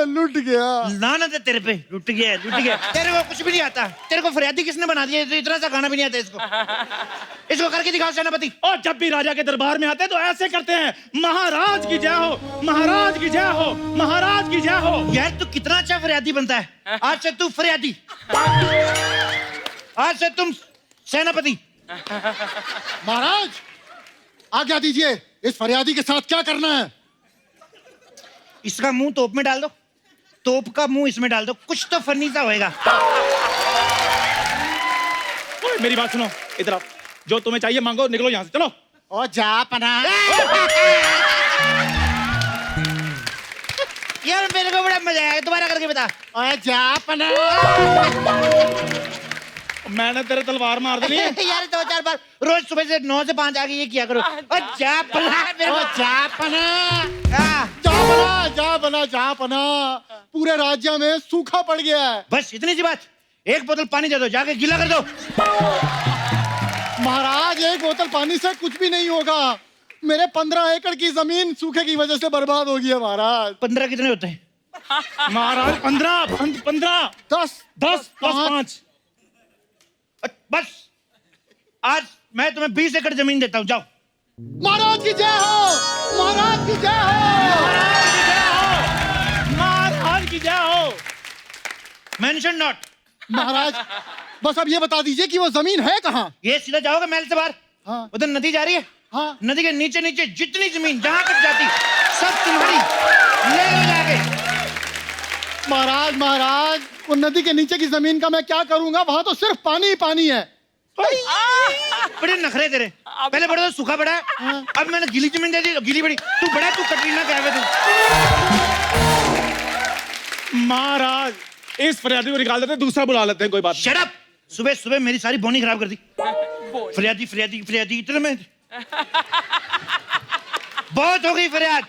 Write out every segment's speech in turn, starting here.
मैं लूट गया। लानत है तेरे पे, लुट गया लुट गया। तेरे को कुछ भी नहीं आता, तेरे को फरियादी किसने बना दिया? तो इतना सा गाना भी नहीं आता इसको। इसको करके दिखाओ सेनापति। और जब भी राजा के दरबार में आते हैं तो ऐसे करते हैं, महाराज की जय हो, महाराज की जय हो, महाराज की जय हो। यार तू कितना अच्छा फरियादी बनता है। आज से तू फरियादी, आज से तुम सेनापति। महाराज आज्ञा दीजिए, इस फरियादी के साथ क्या करना है? इसका मुंह तोप में डाल दो, तोप का मुंह इसमें डाल दो, कुछ तो फनी सा होएगा। ओए, मेरी बात सुनो, इधर आओ। जो तुम्हें चाहिए मांगो, निकलो यहाँ से, चलो। ओ जा पना। यार मेरे को बड़ा मजा आया, दोबारा करके बता। ओए जा पना। मैंने तेरे तलवार मार दी। यार 2-4 बार रोज सुबह से 9 से 5 आके ये किया करो। और जा पना, मेरे ओ को जा पना। हाँ। जा पना। पूरे राज्य में सूखा पड़ गया है। बस इतनी सी बात, एक बोतल पानी दे दो, जाके गीला कर दो। महाराज एक बोतल पानी से कुछ भी नहीं होगा। मेरे 15 एकड़ की जमीन सूखे की वजह से बर्बाद हो गई है महाराज। 15 कितने होते हैं? महाराज 15 10 5। बस आज मैं तुम्हें 20 एकड़ जमीन देता हूँ, जाओ। महाराज की जय हो, महाराज की जय हो, महाराज की जय हो। Mention not. महाराज बस अब ये बता दीजिए कि वो जमीन है कहाँ? ये सीधा जाओगे महल से बाहर, हाँ। उधर नदी जा रही है, हाँ। नदी के नीचे नीचे जितनी जमीन जहां तक जाती सब तुम्हारी, ले लो जाके। महाराज वो नदी के नीचे की जमीन का मैं क्या करूंगा? वहां तो सिर्फ पानी ही पानी है। बड़े नखरे तेरे, पहले बड़ा तो सूखा पड़ा है, अब मैंने गीली जमीन दे दी तो गीली बड़ी। तू बड़ा, तू कटरीना कैफ है तू। महाराज इस फरियादी को निकाल देते, दूसरा बुला लेते हैं, कोई बात नहीं। Shut up. सुबह सुबह मेरी सारी बोनी खराब कर दी। फरियादी फरियादी फरियादी इतने में बहुत हो गई फरियाद।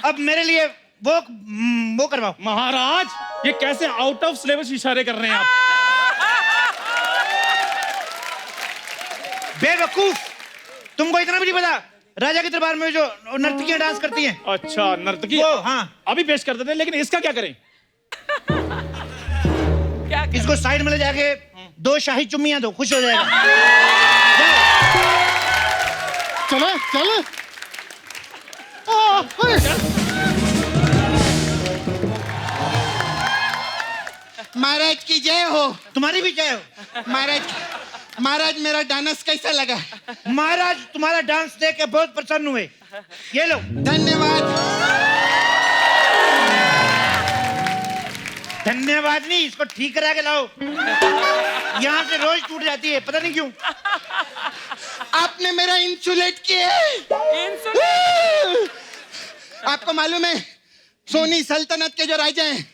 अब मेरे लिए वो करवाओ। महाराज ये कैसे आउट ऑफ सिलेबस इशारे कर रहे हैं आप? बेवकूफ, तुमको इतना भी नहीं पता राजा के दरबार में जो नर्तकियां डांस करती हैं? अच्छा नर्तकी, वो हाँ अभी पेश कर देते हैं, लेकिन इसका क्या करें? इसको साइड में ले जाके 2 शाही चुम्मियां दो, खुश हो जाएगा। चले चले। महाराज की जय हो। तुम्हारी भी जय हो। महाराज मेरा डांस कैसा लगा? महाराज तुम्हारा डांस देख के बहुत प्रसन्न हुए। ये लो। धन्यवाद नहीं, इसको ठीक करा के लाओ। यहाँ से रोज टूट जाती है, पता नहीं क्यों। आपने मेरा इंसुलेट किया। आपको मालूम है सोनी सल्तनत के जो राजा हैं,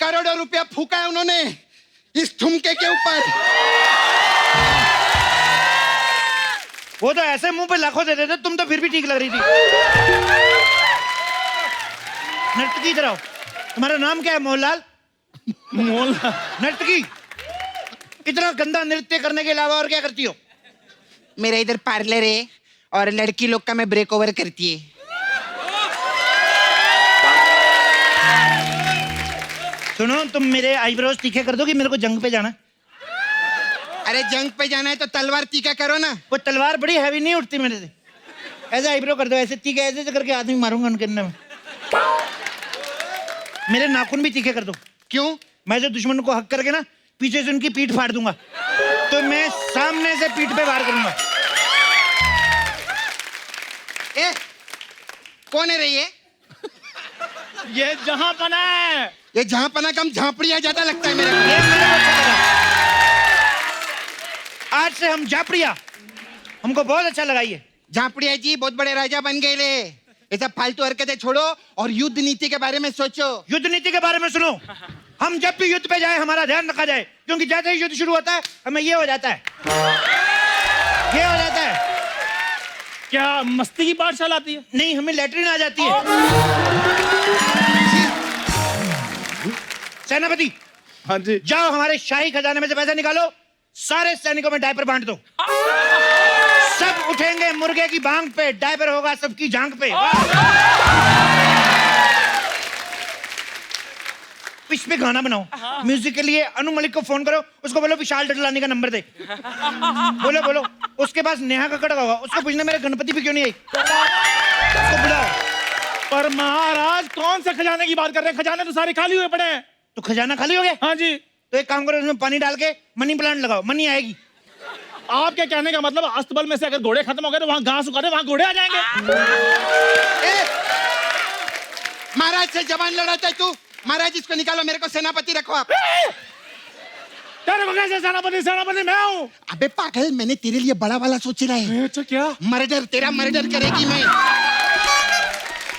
करोड़ों रुपया फूका है उन्होंने इस ठुमके के ऊपर। वो तो ऐसे मुंह पे लाखों दे देते, तुम तो फिर भी ठीक लग रही थी। नर्तकी इधर आओ। तुम्हारा नाम क्या है? मोहनलाल। नर्तकी, इतना गंदा नृत्य करने के अलावा और क्या करती हो? मेरा इधर पार्लर है और लड़की लोग का मैं ब्रेक ओवर करती है। सुनो, तुम मेरे आईब्रोज तीखे कर दो कि मेरे को जंग पे जाना है। अरे जंग पे जाना है तो तलवार तीखा करो ना। वो तलवार बड़ी हैवी नहीं उठती मेरे से। ऐसे आईब्रो कर दो, ऐसे तीखे, ऐसे करके आदमी मारूंगा उनके में। मेरे नाखून भी तीखे कर दो। क्यों? मैं जो दुश्मन को हक करके ना पीछे से उनकी पीठ फाड़ दूंगा, तो मैं सामने से पीठ पे वार करूंगा। ए, कौन है रे ये जहां पना है। ये जहां पना कम झांपड़िया ज्यादा लगता है मेरे को। ये मेरे को अच्छा लगा। आज से हम झापड़िया, हमको बहुत अच्छा लगा ये। झांपड़िया जी बहुत बड़े राजा बन गए ले। ये सब फालतू हरकतें छोड़ो और युद्ध नीति के बारे में सोचो। युद्ध नीति के बारे में सुनो। हम जब भी युद्ध पे जाए हमारा ध्यान रखा जाए, क्योंकि जैसे ही युद्ध शुरू होता है हमें ये हो जाता है, ये हो जाता है। क्या मस्ती की पाठशाला आती है? नहीं, हमें लैट्रिन आ जाती है। सेनापति, हाँ जी। जाओ हमारे शाही खजाने में से पैसा निकालो, सारे सैनिकों में डायपर बांट दो। सब उठेंगे मुर्गे की बांग पे, डायपर होगा सबकी जांग पे। इस पे गाना बनाओ, म्यूजिक के लिए अनु मलिक को फोन करो, उसको बोलो विशाल डडलानी का नंबर दे। बोलो बोलो, उसके पास नेहा कक्कड़ का होगा, उसको पूछना मेरे गणपति भी क्यों नहीं आई, उसको बुलाओ। पर महाराज कौन से खजाने की बात कर रहे हैं? खजाने तो सारे खाली हुए पड़े हैं। तो खजाना खाली हो गया? हाँ जी। तो एक काम करो, उसमें पानी डाल के मनी प्लांट लगाओ, मनी आएगी। आपके कहने का मतलब अस्तबल में से अगर घोड़े खत्म हो गए तो वहां घास उगा दे, वहां घोड़े आ जाएंगे। महाराज से जबान लड़ाता है तू। महाराज इसको निकालो, मेरे को सेनापति रखो आप। तेरे को कैसे सेनापति? सेनापति मैं हूँ। अबे पागल, मैंने तेरे लिए बड़ा वाला सोच रहा है। अच्छा क्या? मर्डर, तेरा मर्डर करेगी मैं।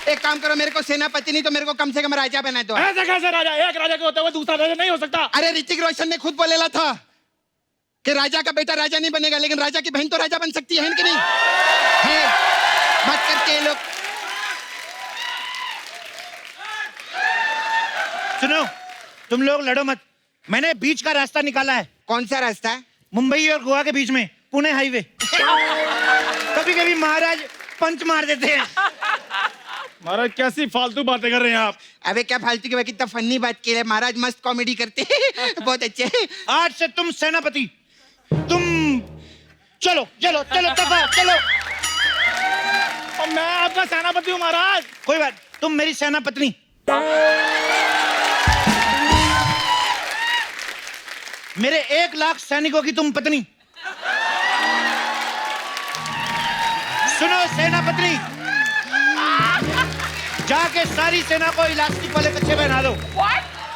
एक काम करो, मेरे को सेनापति नहीं तो मेरे को कम से कम राजा बना दो। ऐसा कैसे राजा? एक राजा के होते हुए दूसरा राजा नहीं हो सकता। अरे ऋतिक रोशन ने खुद बोलेला था कि राजा का बेटा राजा नहीं बनेगा, लेकिन राजा की बहन तो राजा बन सकती है कि नहीं? है बात करते हैं लोग। सुनो, तुम लोग लड़ो मत, मैंने बीच का रास्ता निकाला है। कौन सा रास्ता है? मुंबई और गोवा के बीच में, पुणे हाईवे। कभी कभी महाराज पंच मार देते हैं। महाराज कैसी फालतू बातें कर रहे हैं आप? अबे क्या फालतू की, कितना फन्नी बात की है महाराज, मस्त कॉमेडी करते हैं। बहुत अच्छे। आज से तुम सेनापति, तुम चलो चलो चलो तफा चलो। और मैं आपका सेनापति हूँ महाराज। कोई बात, तुम मेरी सेनापत्नी। मेरे 1 लाख सैनिकों की तुम पत्नी। सुनो सेनापत्नी, जाके सारी सेना को इलास्टिक वाले कच्छे पहना दो।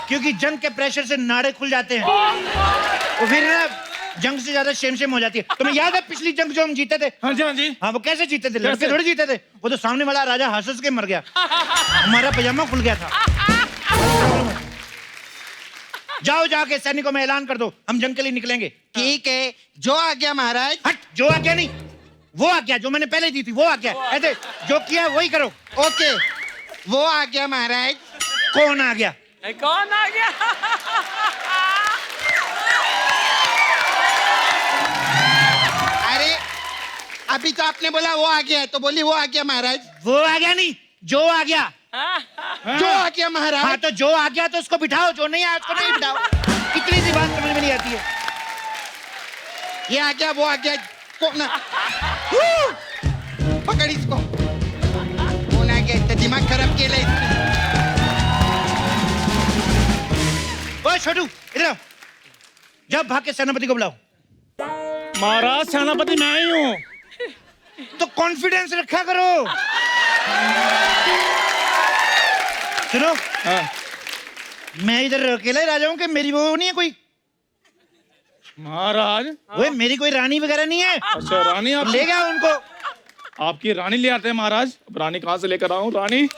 क्योंकि जंग के प्रेशर से नाड़े खुल जाते हैं, और फिर ना जंग से ज्यादा शेम हो जाती है। तुम्हें याद है पिछली जंग जो हम जीते थे? हाँ जी हाँ जी। हाँ, वो कैसे जीते थे? लड़के थोड़ी जीते थे, वो तो सामने वाला राजा हंस के मर गया, हमारा पजामा खुल गया था। जाओ जाके सैनिकों में ऐलान कर दो, हम जंग के लिए निकलेंगे। ठीक है, जो आ गया महाराज। हट, जो आज्ञा नहीं, वो आज्ञा जो मैंने पहले दी थी, वो आज्ञा। ऐसे जो किया वही करो। ओके, वो आ गया महाराज। कौन आ गया? कौन आ गया? अरे अभी तो आपने बोला वो आ गया, तो बोली वो आ गया महाराज। वो आ गया नहीं, जो आ गया। जो आ गया महाराज। हाँ, तो जो आ गया तो उसको बिठाओ, जो नहीं आया उसको नहीं बिठाओ। इतनी सी बात समझ में नहीं आती है। ये आ गया, वो आ गया, कौन? पकड़ इसको। कौन आ गया? इतना दिमाग खराब किया इसने। ओए छोटू, इधर आओ, जब भाग के सेनापति को बुलाओ। महाराज सेनापति मैं ही हूँ। तो कॉन्फिडेंस रखा करो। सुनो, हाँ। मैं इधर अकेला ही राजा हूँ कि मेरी वो नहीं है कोई? महाराज ओए, मेरी कोई रानी वगैरह नहीं है। अच्छा रानी आप ले गया उनको। आपकी रानी ले आते हैं महाराज। अब रानी कहाँ से लेकर आऊं? रानी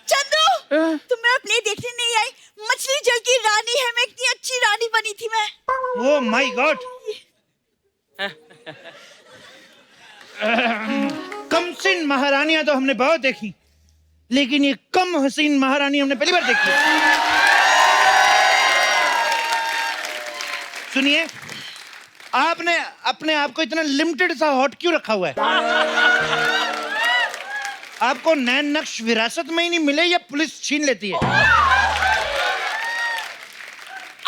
चंदू, तुम्हें प्ले देखने नहीं आई? मछली जल की रानी है मैं, इतनी अच्छी रानी बनी थी मैं। Oh my god. कमसिन महारानियां तो हमने बहुत देखी, लेकिन ये कम हसीन महारानी हमने पहली बार देखी। सुनिए, आपने अपने आप को इतना लिमिटेड सा हॉट क्यों रखा हुआ है? आपको नैन नक्श विरासत में ही नहीं मिले या पुलिस छीन लेती है?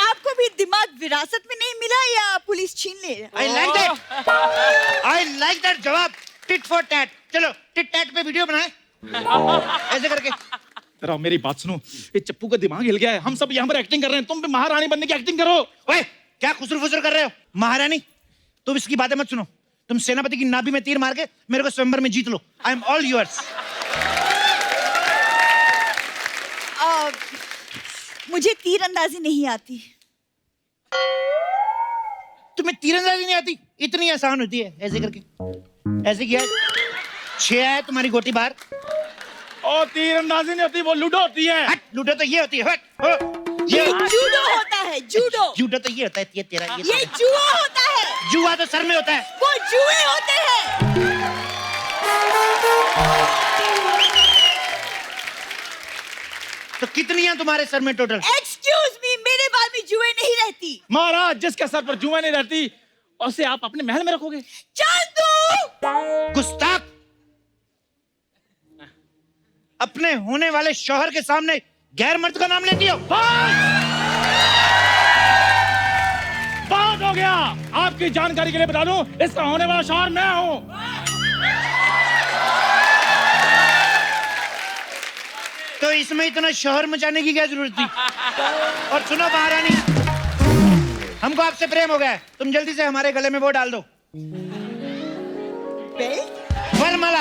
आपको भी दिमाग विरासत में नहीं मिला या पुलिस छीन ले? I like that. I like that जवाब। Tit for tat. चलो टिट टैट पे वीडियो बनाए ऐसे करके। जरा मेरी बात सुनो, ये चप्पू का दिमाग हिल गया है। हम सब यहाँ पर एक्टिंग कर रहे हैं, तुम भी महारानी बनने की एक्टिंग करो। ओए, क्या खुसर फुसर कर रहे हो? महारानी, तुम इसकी बातें मत सुनो। तुम सेनापति की नाभि में तीर मार के मेरे को स्वयंवर में जीत लो। I am all yours. मुझे तीरंदाजी नहीं आती। तुम्हें तीरंदाजी नहीं आती? इतनी आसान होती है। ऐसे करके, ऐसे किया, 6 आया तुम्हारी गोटी बाहर। और तीरंदाजी नहीं होती, वो लूडो होती है। हट, लूडो तो ये होती है। हट, ये जूडो होता है, जूडो। जूडो तो ये होता है, ये तेरा ये जुआ होता है। जुआ तो सर में होता है। वो जुए होते हैं। तो कितनी हैं तुम्हारे सर में टोटल? एक्सक्यूज मी, मेरे बाल में जुएं नहीं रहती। महाराज, जिसके सर पर जुआ नहीं रहती उसे आप अपने महल में रखोगे? चांदू! गुस्ताख! अपने होने वाले शौहर के सामने गैर मर्द का नाम लेती हो? बात हो गया। आपकी जानकारी के लिए बता दूं, इसका होने वाला शौहर मैं हूं। तो इसमें इतना शोहर मचाने की क्या जरूरत थी? और सुनो महारानी, हमको आपसे प्रेम हो गया है, तुम जल्दी से हमारे गले में वो डाल दो, वरमाला।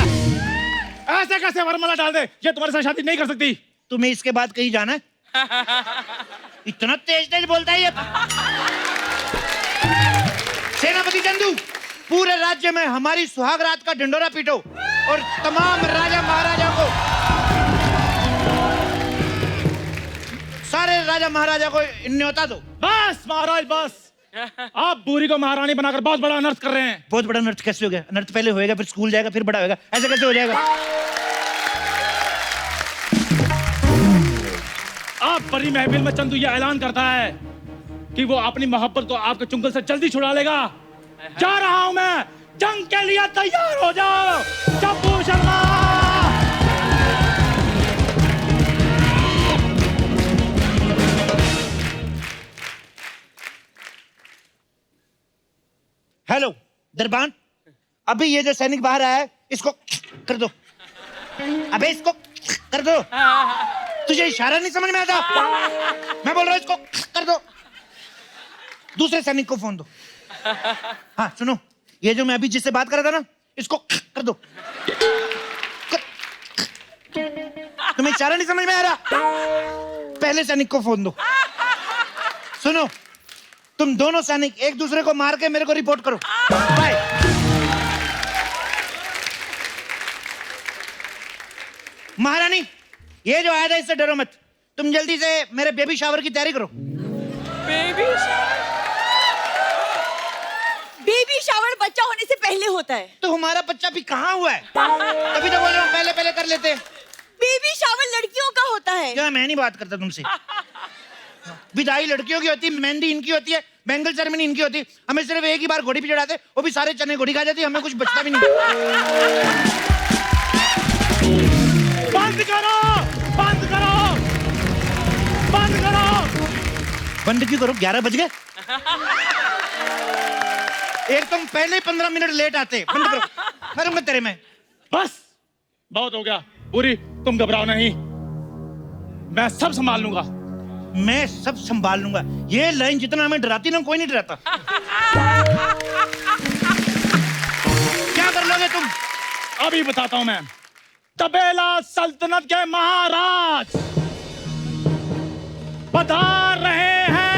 ऐसे कैसे वरमाला डाल दे? ये तुम्हारे साथ शादी नहीं कर सकती। तुम्हें इसके बाद कहीं जाना है? इतना तेज तेज बोलता है ये। सेनापति चंदू, पूरे राज्य में हमारी सुहाग रात का ढिंडोरा पीटो और तमाम राजा महाराजा को, सारे राजा महाराजा को न्योता दो। बस महाराज बस। आप बूरी को महारानी बनाकर बहुत बड़ा अनर्थ कर रहे हैं। बहुत बड़ा अनर्थ कैसे हो गया? अनर्थ पहले होएगा, फिर स्कूल जाएगा, फिर बड़ा होएगा, ऐसे कैसे हो जाएगा? आप बड़ी महफिल में चंदू ये ऐलान करता है कि वो अपनी मोहब्बत को आपके चुंगल से जल्दी छुड़ा लेगा। जा रहा हूं मैं, जंग के लिए तैयार हो जाओ। चप्पू शर्मा! हेलो दरबान, अभी ये जो सैनिक बाहर आया है इसको कर दो। अबे इसको कर दो। तुझे इशारा नहीं समझ में आता? मैं बोल रहा हूँ इसको कर दो। दूसरे सैनिक को फोन दो। हाँ सुनो, ये जो मैं अभी जिससे बात कर रहा था ना, इसको कर दो। तुम्हें इशारा नहीं समझ में आ रहा? पहले सैनिक को फोन दो। सुनो, तुम दोनों सैनिक एक दूसरे को मार के मेरे को रिपोर्ट करो। बाय। महारानी, ये जो आया था इससे डरो मत। तुम जल्दी से मेरे बेबी शावर की तैयारी करो। बेबी शावर बच्चा होने से पहले होता है। तो हमारा बच्चा भी कहाँ हुआ है? तभी तो बोल रहा हूँ पहले पहले कर लेते। बेबी शावर लड़कियों का होता है। क्या मैं नहीं बात करता तुमसे? विदाई लड़कियों की होती है, मेहंदी इनकी होती है, बैंगल सेरेमनी इनकी होती है। हमें सिर्फ एक ही बार घोड़ी पे चढ़ाते, वो भी सारे चने घोड़ी खा जाती है, हमें कुछ बचता भी नहीं। बंद करो, बंद करो, बंद करो। बंद क्यों करो? 11 बज गए। एक तुम पहले 15 मिनट लेट आते। बंद करो, मरूंगा तेरे में। बस बहुत हो गया। पूरी तुम घबराओ नहीं, मैं सब संभाल लूंगा। मैं सब संभाल लूंगा। ये लाइन जितना हमें डराती ना, कोई नहीं डराता। क्या कर लोगे तुम? अभी बताता हूं मैं। तबेला सल्तनत के महाराज पधार रहे हैं।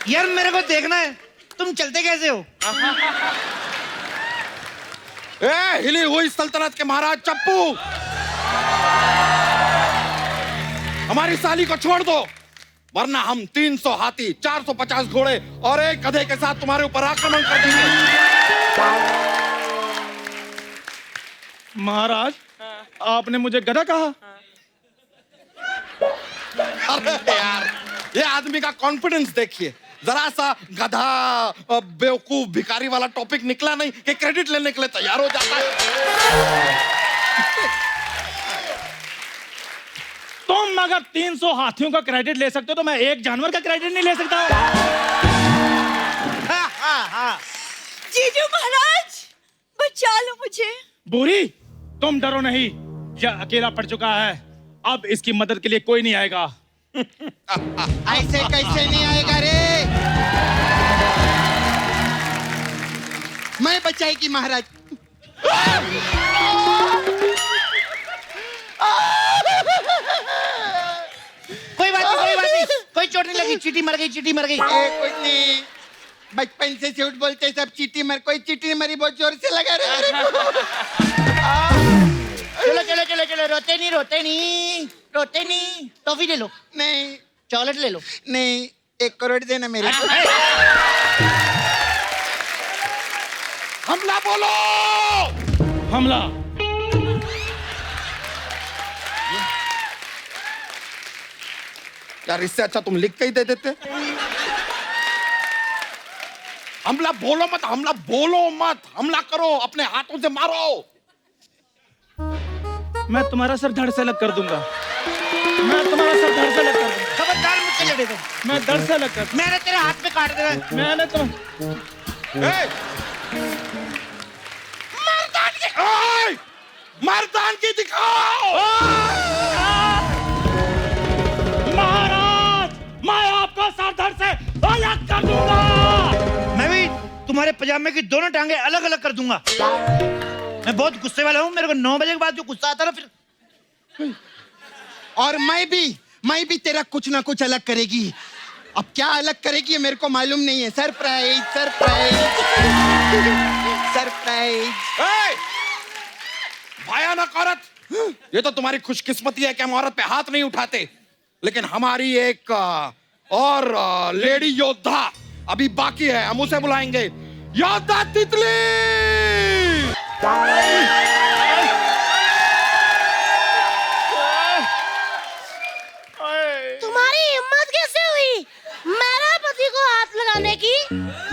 यार मेरे को देखना है, तुम चलते कैसे हो? ए, हिली हुई सल्तनत के महाराज चप्पू, हमारी साली को छोड़ दो, वरना हम 300 हाथी, 450 घोड़े और एक गधे के साथ तुम्हारे ऊपर आक्रमण कर देंगे। महाराज, आपने मुझे गधा कहा? अरे यार, ये आदमी का कॉन्फिडेंस देखिए। जरा सा गधा, बेवकूफ, भिखारी वाला टॉपिक निकला नहीं कि क्रेडिट लेने के लिए तैयार हो जाता है। तुम अगर 300 हाथियों का क्रेडिट ले सकते हो तो मैं एक जानवर का क्रेडिट नहीं ले सकता? जीजू महाराज, बचा लो मुझे। बूढ़ी, तुम डरो नहीं, यह अकेला पड़ चुका है, अब इसकी मदद के लिए कोई नहीं आएगा। ऐसे कैसे नहीं आएगा रे? मैं बचाएगी महाराज। कोई बात नहीं, कोई बात नहीं, कोई चोट नहीं लगी। चींटी मर गई, चींटी मर गई। कुछ नहीं, बचपन से झूठ बोलते सब चींटी मर, कोई चींटी मरी बहुत जोर से लगा रहे। चलो चलो चलो चलो, रोते नहीं, रोते नहीं। रोते नहीं, टॉफी ले लो, नहीं चॉकलेट ले लो। नहीं, 1 करोड़ देना मेरे को। हमला बोलो। हमला। यार इससे अच्छा तुम लिख के ही दे देते। हमला बोलो मत, हमला बोलो मत, हमला करो, अपने हाथों से मारो। मैं तुम्हारा सर धड़ से अलग कर दूंगा। मैं तुम्हारा सर धड़ से अलग कर दूंगा। खबरदार मुझसे लड़े तुम। मैं धड़ से अलग कर। मैंने तेरे हाथ में काट देना। मैंने तुम मर्दान की दिखाओ। महाराज, मैं आपको सर धड़ से अलग कर दूंगा। मैं भी तुम्हारे पजामे की दोनों टांगे अलग अलग कर दूंगा। मैं बहुत गुस्से वाला हूँ, मेरे को 9 बजे के बाद जो गुस्सा आता ना फिर। और मैं भी तेरा कुछ ना कुछ अलग करेगी। अब क्या अलग करेगी ये मेरे को मालूम नहीं है। Surprise surprise surprise. भयानक औरत, ये तो तुम्हारी खुशकिस्मती है कि हम औरत पे हाथ नहीं उठाते, लेकिन हमारी एक और लेडी योद्धा अभी बाकी है। हम उसे बुलाएंगे। योद्धा तितली। तुम्हारी हिम्मत कैसे हुई मेरे पति को हाथ लगाने की?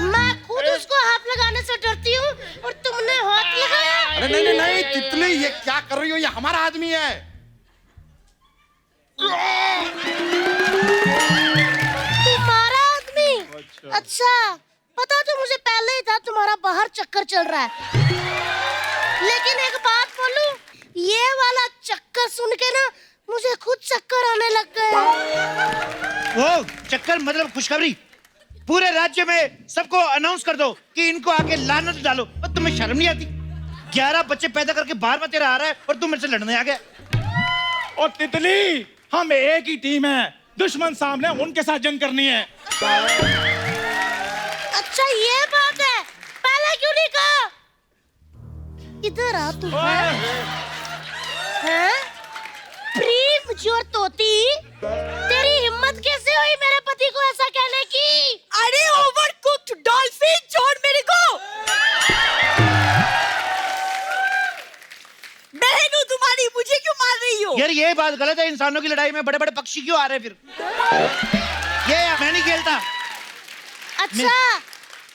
मैं खुद उसको हाथ लगाने से डरती हूँ और तुमने हाथ लगाया। अरे नहीं नहीं नहीं तितली, ये क्या कर रही हो? ये हमारा आदमी है। तुम्हारा आदमी? अच्छा, पता तो मुझे पहले ही था तुम्हारा बाहर चक्कर चल रहा है। लेकिन एक बात बोलूं, ये वाला चक्कर सुन के ना मुझे खुद चक्कर आने लग गए। वो चक्कर मतलब खुशखबरी। पूरे राज्य में सबको अनाउंस कर दो कि इनको आके लानत डालो। और तुम्हें शर्म नहीं आती? 11 बच्चे पैदा करके बाहर में तेरा आ रहा है और तुम मेरे से लड़ने आ गया। और तितली, हम एक ही टीम है। दुश्मन सामने, उनके साथ जंग करनी है। अच्छा ये बात है, पहले क्यों नहीं कहा? इधर आ तू। हैं? प्रीमच्योर तोती, तेरी हिम्मत कैसे हुई मेरे पति को ऐसा कहने की? अरे ओवर कुक्ड डॉल्फिन, छोड़ मेरे को। बहन हूँ तुम्हारी, मुझे क्यों मार रही हो? यार ये बात गलत है। इंसानों की लड़ाई में बड़े बड़े पक्षी क्यों आ रहे हैं फिर? ये मैं नहीं खेलता। अच्छा,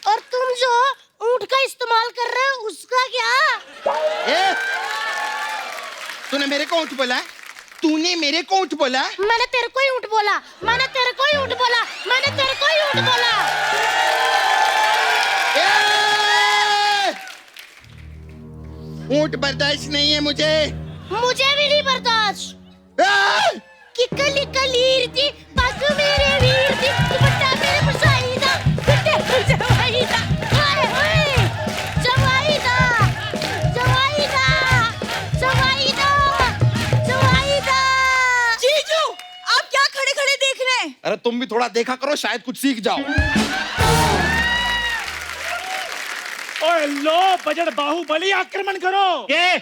और तुम जो ऊंट का इस्तेमाल कर रहे हो उसका क्या? तूने मेरे को ऊँट बोला? तूने मेरे को ऊँट बोला? मैंने तेरे को ही ऊंट बोला। मैंने तेरे को ही ऊंट बोला। मैंने तेरे को ही ऊंट बोला। ऊँट बर्दाश्त नहीं है मुझे। मुझे भी नहीं बर्दाश्त। कि कली कलीर थी, पग मेरे वीर थी, दुपट्टा मेरे मुसाई था, दुपट्टे जवाई था, ओए ओए, जवाई था, जवाई था, जवाई था, जवाई था। जीजू, आप क्या खड़े खड़े देख रहे हैं? अरे तुम भी थोड़ा देखा करो, शायद कुछ सीख जाओ। ओए लो बजट बाहुबली, आक्रमण करो। ये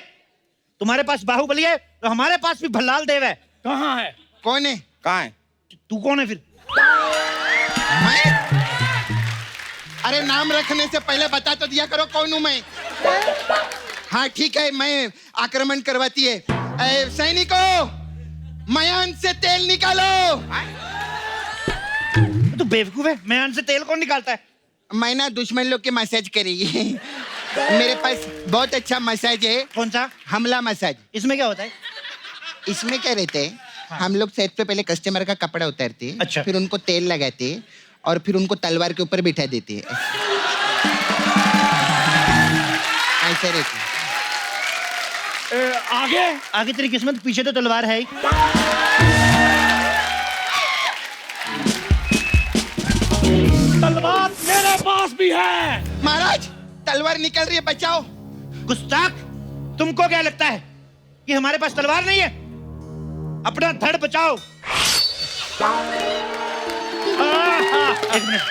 तुम्हारे पास बाहुबली है तो हमारे पास भी भल्लाल देव है। कहाँ है? कौन है? कहाँ है? तू कौन है फिर? मैं? अरे नाम रखने से पहले बता तो दिया करो कौन हूँ मैं। हाँ ठीक है, मैं आक्रमण करवाती है। सैनिकों, मयान से तेल निकालो। तू बेवकूफ है, मैं से तेल कौन निकालता है? मैं ना दुश्मन लोग के मसाज करेगी। मेरे पास बहुत अच्छा मसाज है। कौन सा? हमला मसाज। इसमें क्या होता है? इसमें क्या रहते हैं, हम लोग सेट पे पहले कस्टमर का कपड़ा उतारते, अच्छा। फिर उनको तेल लगाते और फिर उनको तलवार के ऊपर बिठा देते। ऐसा रहते। आगे आगे तेरी किस्मत, पीछे तो तलवार है ही। तलवार मेरे पास भी है। महाराज तलवार निकल रही है, बचाओ। गुस्ताख, तुमको क्या लगता है कि हमारे पास तलवार नहीं है? अपना धड़ बचाओ। एक मिनट।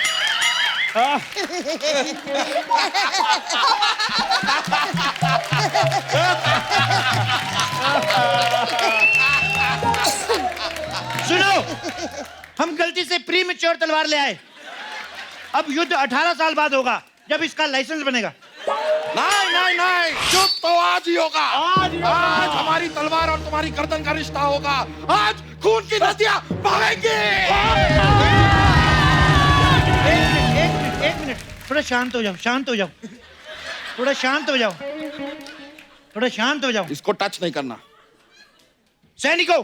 और तलवार ले आए। अब युद्ध 18 साल बाद होगा, जब इसका लाइसेंस बनेगा। नहीं नहीं नहीं, युद्ध तो आज ही होगा। आज ही होगा। आज हमारी तलवार और तुम्हारी गर्दन का रिश्ता होगा। आज खून की नदियां बहेंगी। एक मिनट, थोड़ा शांत हो जाओ, शांत हो जाओ, थोड़ा शांत हो जाओ, थोड़ा शांत हो जाओ। इसको टच नहीं करना। सैनिकों,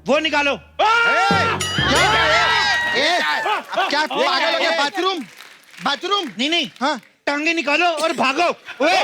वो निकालो। अब क्या पागल हो गया? Bathroom bathroom. नहीं नहीं, हाँ टांगे निकालो और भागो। ओए!